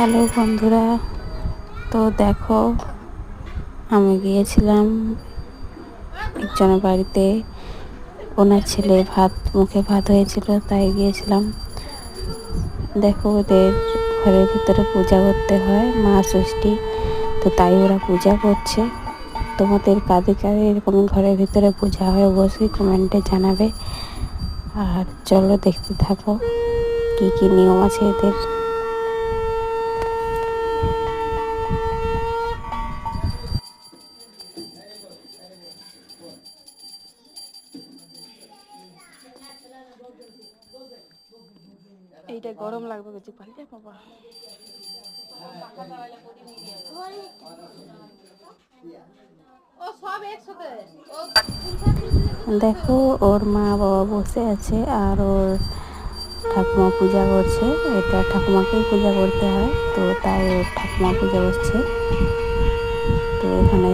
Hello বন্ধুরা, তো দেখো আমি গিয়েছিলাম একজনের বাড়িতে। ওনার ছেলে মুখে ভাত হয়েছিল, তাই গিয়েছিলাম। দেখো ওদের ঘরের ভিতরে পূজা করতে হয় মা ষষ্ঠী, তো তাই ওরা পূজা করছে। তোমাদের কাদের কাদের এরকম ঘরের ভিতরে পূজা হয় অবশ্যই কমেন্টে জানাবে। আর চলো দেখতে থাকো কি কি নিয়ম আছে এদের। এইটা গরম লাগবে কিছু পানি দে বাবা। দেখো ওর মা বাবা বসে আছে আর ওর ঠাকুমা পূজা করছে। এটা ঠাকুমাকেই পূজা করতে হয়, তো তাই ওর ঠাকুমা পূজা করছে। তো এখানে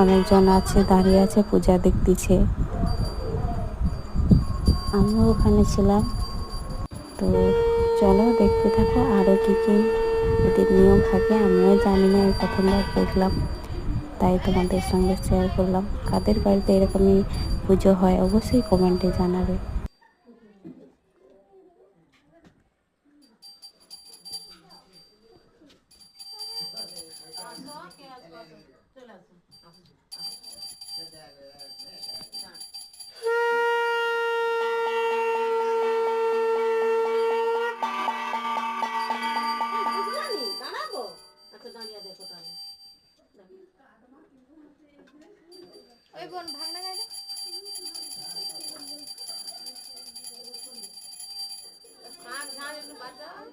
অনেকজন আছে, দাঁড়িয়ে আছে, পূজা দেখতেছে। আমিও ওখানে ছিলাম। তো চলো দেখতে থাকো আরও কী কী এদের নিয়ম থাকে। আমিও জানি না, এই প্রথমবার দেখলাম, তাই তোমাদের সঙ্গে শেয়ার করলাম। কাদের বাড়িতে এরকমই পুজো হয় অবশ্যই কমেন্টে জানাবে। ওই বোন ভাঙনা গাইলো আর ঝাড় একটু বাঁচাও।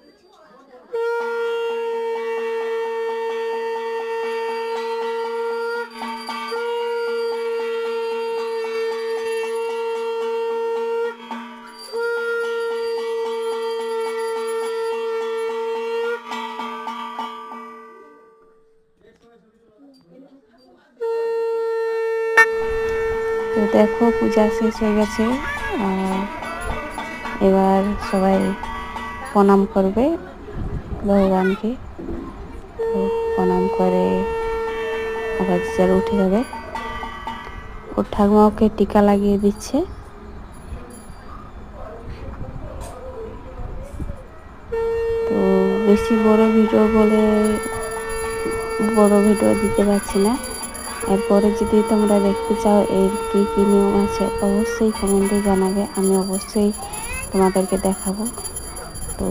তো দেখো পূজা শেষ হয়ে গেছে। এবার সবাই প্রণাম করবে ভগবানকে। তো প্রণাম করে আবার যারা উঠে যাবে, ওর ঠাকুমা ওকে টিকা লাগিয়ে দিচ্ছে। তো বেশি বড় ভিডিও দিতে পারছি না। এরপরে যদি তোমরা দেখতে চাও এর কী কী নিয়ম আছে অবশ্যই কমেন্টে জানাবে, আমি অবশ্যই তোমাদেরকে দেখাবো। তো